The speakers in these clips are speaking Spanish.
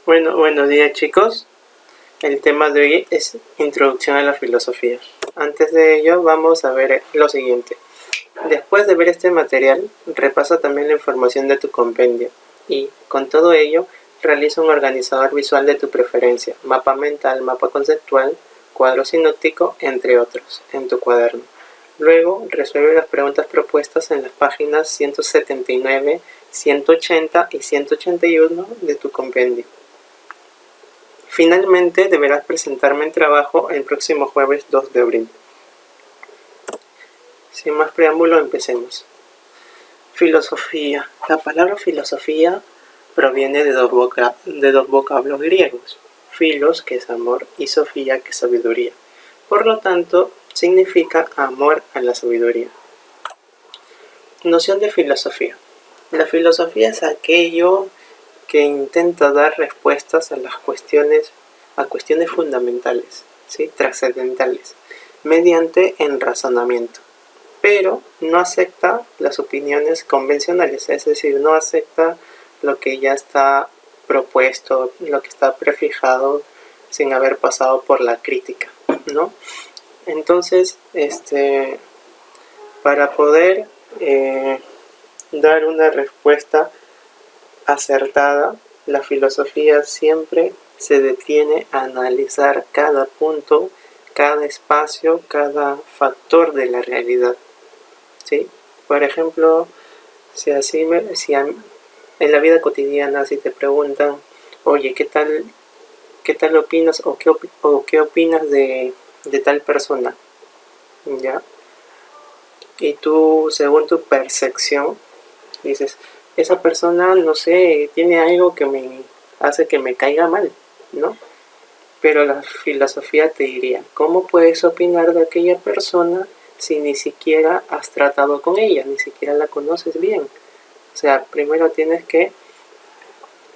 Buenos días chicos. El tema de hoy es Introducción a la Filosofía. Antes de ello vamos a ver lo siguiente. Después de ver este material, repasa también la información de tu compendio y, con todo ello, realiza un organizador visual de tu preferencia, mapa mental, mapa conceptual, cuadro sinóptico, entre otros, en tu cuaderno. Luego, resuelve las preguntas propuestas en las páginas 179, 180 y 181 de tu compendio. Finalmente, deberás presentarme en trabajo el próximo jueves 2 de abril. Sin más preámbulo, empecemos. Filosofía. La palabra filosofía proviene de dos vocablos griegos. Philos, que es amor, y sofía, que es sabiduría. Por lo tanto, significa amor a la sabiduría. Noción de filosofía. La filosofía es aquello que intenta dar respuestas a cuestiones fundamentales, ¿sí? Trascendentales, mediante el razonamiento. Pero no acepta las opiniones convencionales, es decir, no acepta lo que ya está propuesto, lo que está prefijado sin haber pasado por la crítica, ¿no? Entonces, para poder dar una respuesta acertada, la filosofía siempre se detiene a analizar cada punto, cada espacio, cada factor de la realidad, ¿sí? Por ejemplo, en la vida cotidiana, si te preguntan, oye, ¿qué tal opinas o qué opinas de tal persona? ¿Ya? Y tú, según tu percepción, dices, esa persona, no sé, tiene algo que me hace que me caiga mal, ¿no? Pero la filosofía te diría, ¿cómo puedes opinar de aquella persona si ni siquiera has tratado con ella, ni siquiera la conoces bien? O sea, primero tienes que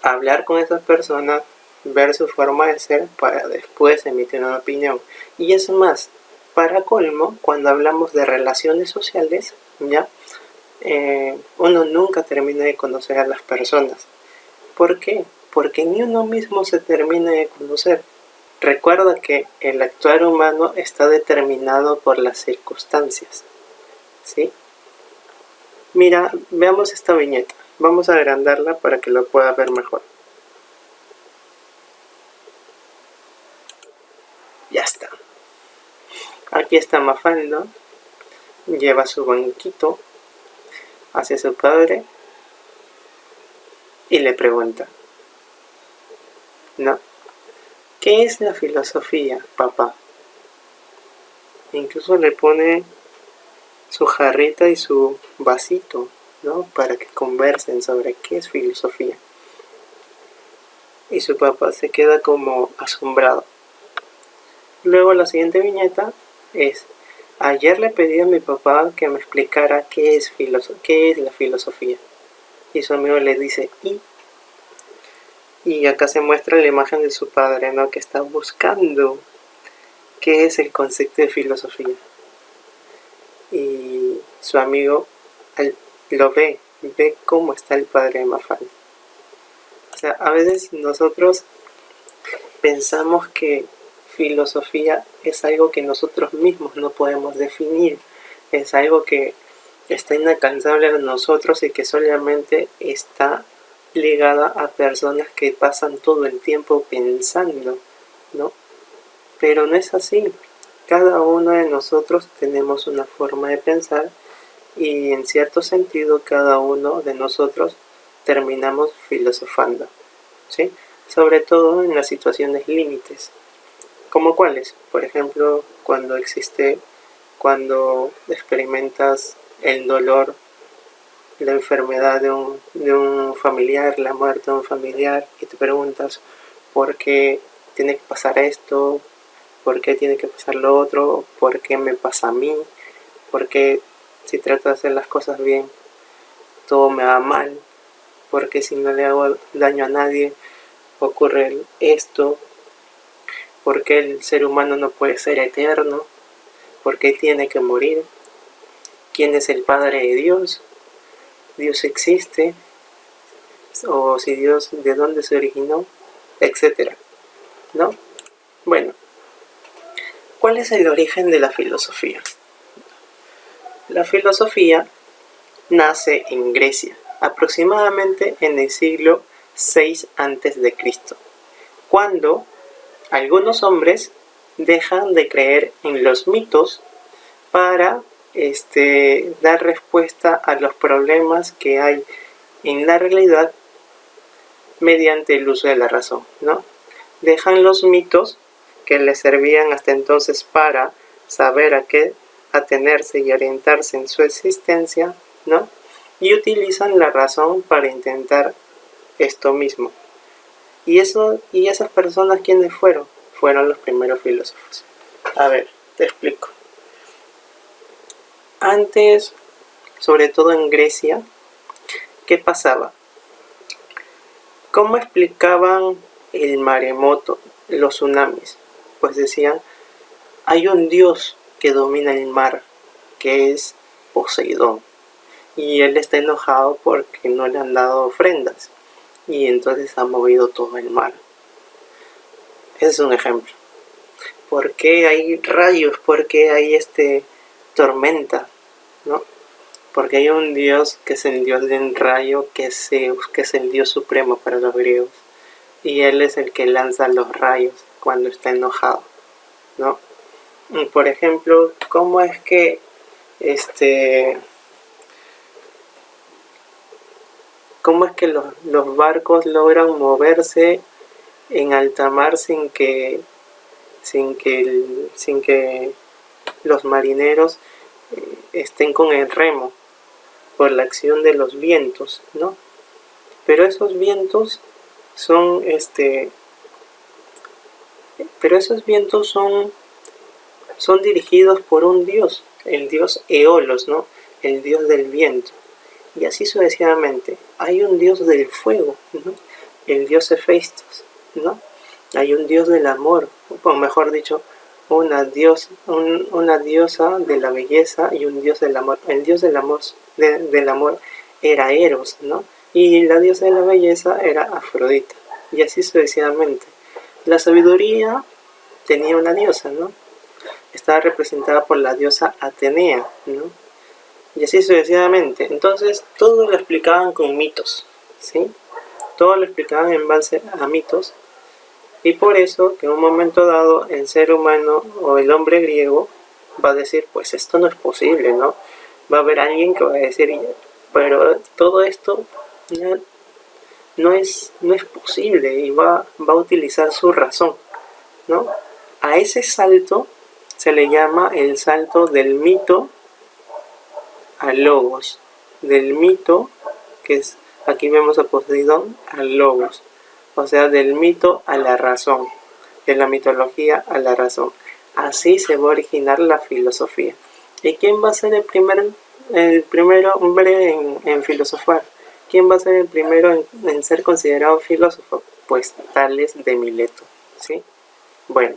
hablar con esa persona, ver su forma de ser para después emitir una opinión. Y es más, para colmo, cuando hablamos de relaciones sociales, ¿ya? Uno nunca termina de conocer a las personas. ¿Por qué? Porque ni uno mismo se termina de conocer. Recuerda que el actuar humano está determinado por las circunstancias, ¿sí? Mira, veamos esta viñeta. Vamos a agrandarla para que lo puedas ver mejor. Ya está. Aquí está Mafalda, lleva su banquito hacia su padre y le pregunta, ¿no? ¿Qué es la filosofía, papá? Incluso le pone su jarrita y su vasito, ¿no? Para que conversen sobre qué es filosofía. Y su papá se queda como asombrado. Luego la siguiente viñeta es, ayer le pedí a mi papá que me explicara qué es la filosofía. Y su amigo le dice, y acá se muestra la imagen de su padre, ¿no? Que está buscando qué es el concepto de filosofía. Y su amigo lo ve cómo está el padre de Mafalda. O sea, a veces nosotros pensamos que filosofía es algo que nosotros mismos no podemos definir, es algo que está inalcanzable a nosotros y que solamente está ligada a personas que pasan todo el tiempo pensando, ¿no? Pero no es así. Cada uno de nosotros tenemos una forma de pensar y en cierto sentido cada uno de nosotros terminamos filosofando, ¿sí? Sobre todo en las situaciones límites. ¿Cómo cuáles? Por ejemplo, cuando experimentas el dolor, la enfermedad de un familiar, la muerte de un familiar, y te preguntas por qué tiene que pasar esto, por qué tiene que pasar lo otro, por qué me pasa a mí, por qué si trato de hacer las cosas bien todo me va mal, por qué si no le hago daño a nadie ocurre esto, por qué el ser humano no puede ser eterno, por qué tiene que morir, quién es el Padre de Dios, Dios existe, o si Dios, ¿de dónde se originó? etcétera, ¿no? Bueno, ¿cuál es el origen de la filosofía? La filosofía nace en Grecia, aproximadamente en el siglo VI a.C., cuando algunos hombres dejan de creer en los mitos para dar respuesta a los problemas que hay en la realidad mediante el uso de la razón, ¿no? Dejan los mitos que les servían hasta entonces para saber a qué atenerse y orientarse en su existencia, ¿no? Y utilizan la razón para intentar esto mismo. Y esas personas, ¿quiénes fueron? Fueron los primeros filósofos. A ver, te explico. Antes, sobre todo en Grecia, ¿qué pasaba? ¿Cómo explicaban el maremoto, los tsunamis? Pues decían, hay un dios que domina el mar, que es Poseidón, y él está enojado porque no le han dado ofrendas, y entonces ha movido todo el mar. Ese es un ejemplo. ¿Por qué hay rayos? ¿Por qué hay tormenta? ¿No? Porque hay un dios que es el dios del rayo, que es Zeus, que es el dios supremo para los griegos, y él es el que lanza los rayos cuando está enojado, ¿no? Por ejemplo, ¿cómo es que los barcos logran moverse en alta mar sin que los marineros estén con el remo? Por la acción de los vientos, ¿no? Pero esos vientos son son dirigidos por un dios, el dios Eolos, ¿no? El dios del viento. Y así sucesivamente. Hay un dios del fuego, ¿no? El dios Hefestos, ¿no? Hay un dios del amor, o mejor dicho, una diosa de la belleza y un dios del amor. El dios del amor era Eros, ¿no? Y la diosa de la belleza era Afrodita. Y así sucesivamente. La sabiduría tenía una diosa, ¿no? Estaba representada por la diosa Atenea, ¿no? Y así sucesivamente. Entonces, todo lo explicaban con mitos, ¿sí? Todo lo explicaban en base a mitos. Y por eso, que en un momento dado, el ser humano o el hombre griego va a decir, pues esto no es posible, ¿no? Va a haber alguien que va a decir, pero todo esto no es posible, y va a utilizar su razón, ¿no? A ese salto se le llama el salto del mito al logos, del mito, que es, aquí vemos a Poseidón, al logos, o sea, del mito a la razón, de la mitología a la razón. Así se va a originar la filosofía. ¿Y quién va a ser el primer hombre en filosofar? ¿Quién va a ser el primero en ser considerado filósofo? Pues Tales de Mileto, ¿sí? Bueno,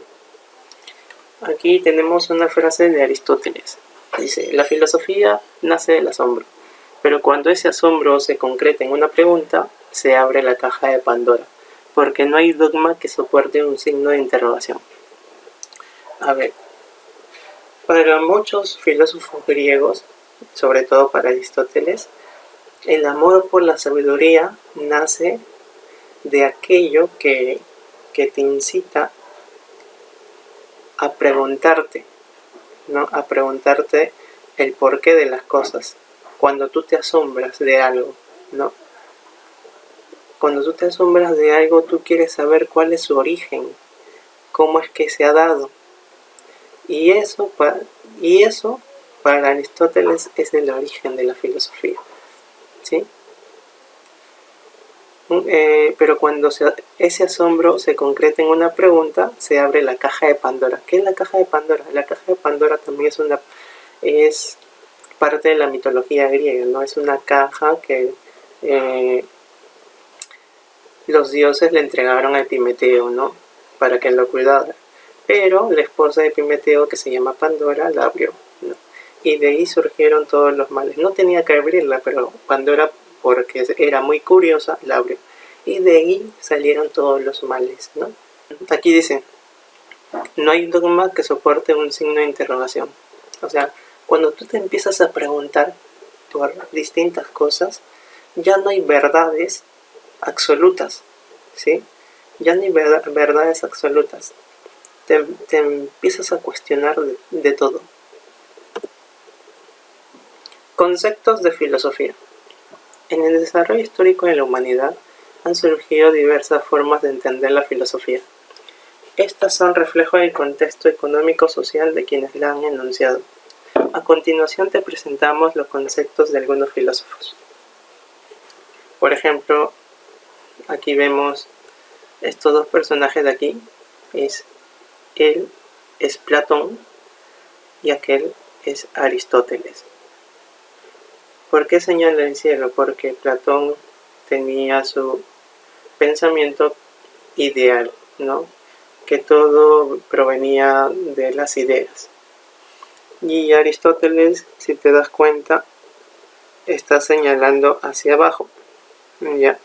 aquí tenemos una frase de Aristóteles. Dice, la filosofía nace del asombro, pero cuando ese asombro se concreta en una pregunta, se abre la caja de Pandora, porque no hay dogma que soporte un signo de interrogación. A ver, para muchos filósofos griegos, sobre todo para Aristóteles, el amor por la sabiduría nace de aquello que te incita a preguntarte, ¿no? A preguntarte el porqué de las cosas. Cuando tú te asombras de algo, ¿no? Cuando tú te asombras de algo, tú quieres saber cuál es su origen, cómo es que se ha dado. Y eso para Aristóteles es el origen de la filosofía, ¿sí? Pero cuando ese asombro se concreta en una pregunta, se abre la caja de Pandora. ¿Qué es la caja de Pandora? La caja de Pandora también es parte de la mitología griega, ¿no? Es una caja que los dioses le entregaron a Epimeteo, ¿no? Para que lo cuidara. Pero la esposa de Epimeteo, que se llama Pandora, la abrió, ¿no? Y de ahí surgieron todos los males. No tenía que abrirla, pero Pandora, porque era muy curiosa, la abrió. y de ahí salieron todos los males, ¿no? Aquí dice, no hay dogma que soporte un signo de interrogación. O sea, cuando tú te empiezas a preguntar por distintas cosas, ya no hay verdades absolutas, ¿sí? Ya no hay verdades absolutas. Te empiezas a cuestionar de todo. Conceptos de filosofía. En el desarrollo histórico de la humanidad han surgido diversas formas de entender la filosofía. Estas son reflejo del contexto económico-social de quienes la han enunciado. A continuación te presentamos los conceptos de algunos filósofos. Por ejemplo, aquí vemos estos dos personajes de aquí. Él es Platón y aquel es Aristóteles. ¿Por qué señala el cielo? Porque Platón tenía su pensamiento ideal, ¿no? Que todo provenía de las ideas. Y Aristóteles, si te das cuenta, está señalando hacia abajo, ¿ya?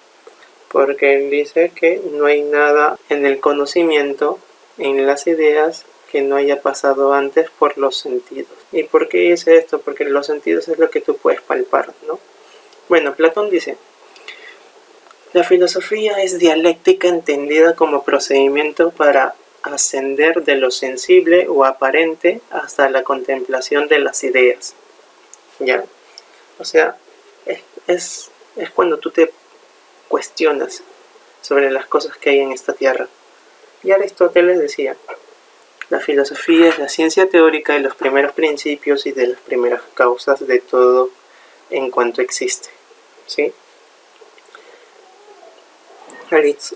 Porque él dice que no hay nada en el conocimiento, en las ideas, que no haya pasado antes por los sentidos. ¿Y por qué dice esto? Porque los sentidos es lo que tú puedes palpar, ¿no? Bueno, Platón dice, la filosofía es dialéctica entendida como procedimiento para ascender de lo sensible o aparente hasta la contemplación de las ideas. ¿Ya? O sea, es cuando tú te cuestionas sobre las cosas que hay en esta tierra. Y Aristóteles decía, la filosofía es la ciencia teórica de los primeros principios y de las primeras causas de todo en cuanto existe. ¿Sí?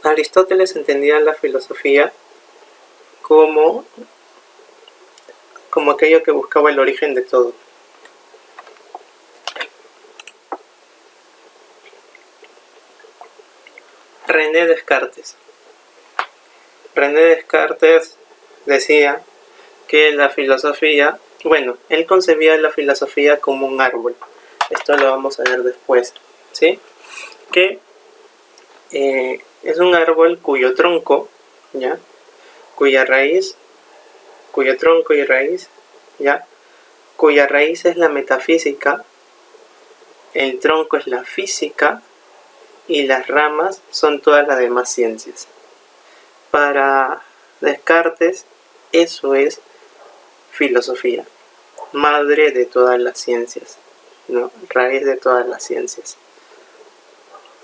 Aristóteles entendía la filosofía como aquello que buscaba el origen de todo. René Descartes. René Descartes decía que la filosofía, bueno, él concebía la filosofía como un árbol. Esto lo vamos a ver después, ¿sí? Que es un árbol cuyo tronco, ¿ya? Cuyo tronco y raíz, ¿ya? Cuya raíz es la metafísica, el tronco es la física y las ramas son todas las demás ciencias. Para Descartes, eso es filosofía, madre de todas las ciencias, ¿no? Raíz de todas las ciencias.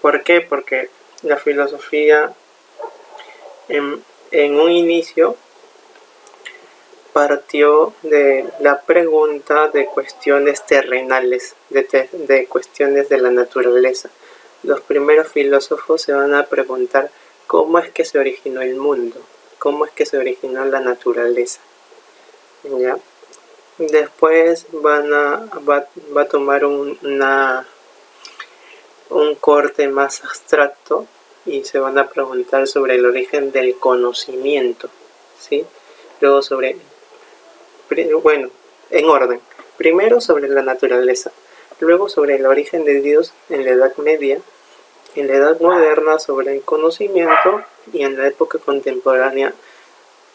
¿Por qué? Porque la filosofía en un inicio partió de la pregunta de cuestiones terrenales, de cuestiones de la naturaleza. Los primeros filósofos se van a preguntar cómo es que se originó el mundo, cómo es que se originó la naturaleza, ¿ya? Después va a tomar un corte más abstracto y se van a preguntar sobre el origen del conocimiento, ¿sí? Luego en orden. Primero sobre la naturaleza, luego sobre el origen de Dios en la Edad Media, en la Edad Moderna sobre el conocimiento y en la época contemporánea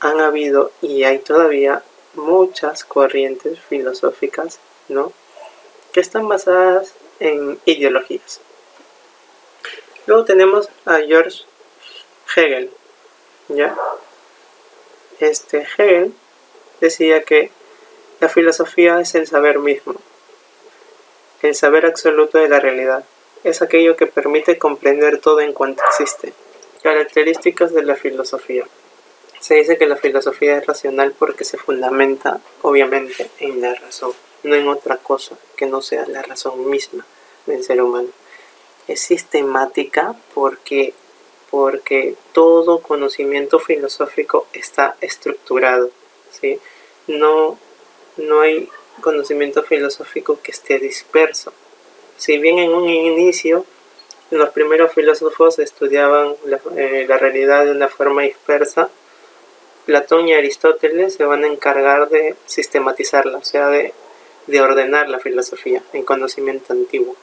han habido y hay todavía muchas corrientes filosóficas, ¿no? Que están basadas en ideologías. Luego tenemos a George Hegel, ¿ya? Hegel decía que la filosofía es el saber mismo, el saber absoluto de la realidad. Es aquello que permite comprender todo en cuanto existe. Características de la filosofía. Se dice que la filosofía es racional porque se fundamenta, obviamente, en la razón, no en otra cosa que no sea la razón misma del ser humano. Es sistemática porque todo conocimiento filosófico está estructurado, ¿sí? No hay conocimiento filosófico que esté disperso. Si bien en un inicio los primeros filósofos estudiaban la realidad de una forma dispersa, Platón y Aristóteles se van a encargar de sistematizarla, o sea, de ordenar la filosofía en conocimiento antiguo.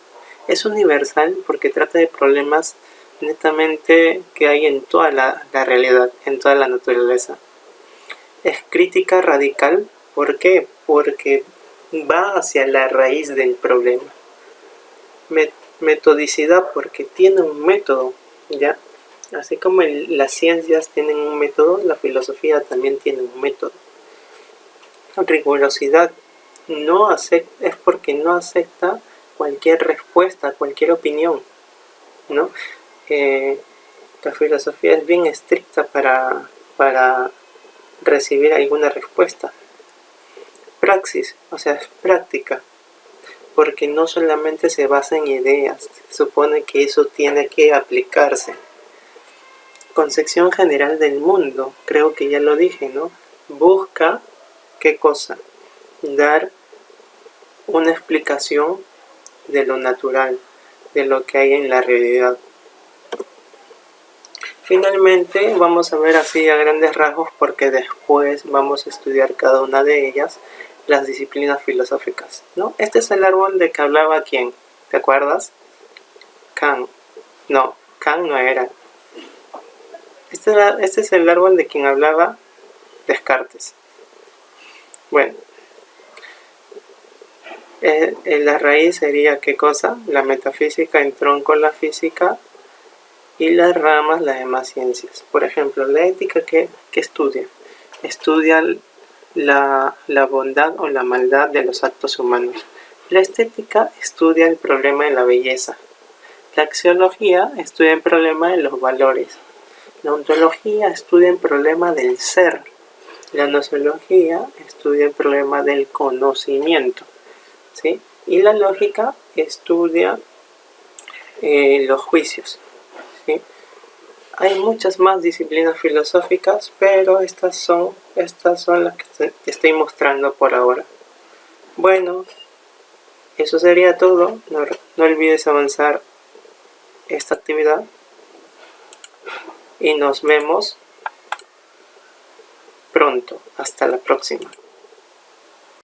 Es universal porque trata de problemas netamente que hay en toda la realidad, en toda la naturaleza. Es crítica radical, ¿por qué? Porque va hacia la raíz del problema. Metodicidad, porque tiene un método, ¿ya? Así como las ciencias tienen un método, la filosofía también tiene un método. Rigurosidad, es porque no acepta cualquier respuesta, cualquier opinión, ¿no? La filosofía es bien estricta para recibir alguna respuesta. Praxis, o sea, es práctica, porque no solamente se basa en ideas, se supone que eso tiene que aplicarse. Concepción general del mundo, creo que ya lo dije, ¿no? Busca, ¿qué cosa? Dar una explicación de lo natural, de lo que hay en la realidad. Finalmente vamos a ver así a grandes rasgos, porque después vamos a estudiar cada una de ellas, las disciplinas filosóficas, ¿no? Este es el árbol de que hablaba ¿quién? ¿Te acuerdas? Kant. No, Kant no era. Este es el árbol de quien hablaba Descartes. Bueno, la raíz sería ¿qué cosa? La metafísica, en tronco la física, y las ramas las demás ciencias. Por ejemplo, la ética, ¿qué estudia? Estudia la bondad o la maldad de los actos humanos. La estética estudia el problema de la belleza. La axiología estudia el problema de los valores. La ontología estudia el problema del ser. La gnoseología estudia el problema del conocimiento, ¿sí? Y la lógica estudia los juicios, ¿sí? Hay muchas más disciplinas filosóficas, pero estas son las que te estoy mostrando por ahora. Bueno, eso sería todo. No olvides avanzar esta actividad y nos vemos pronto. Hasta la próxima.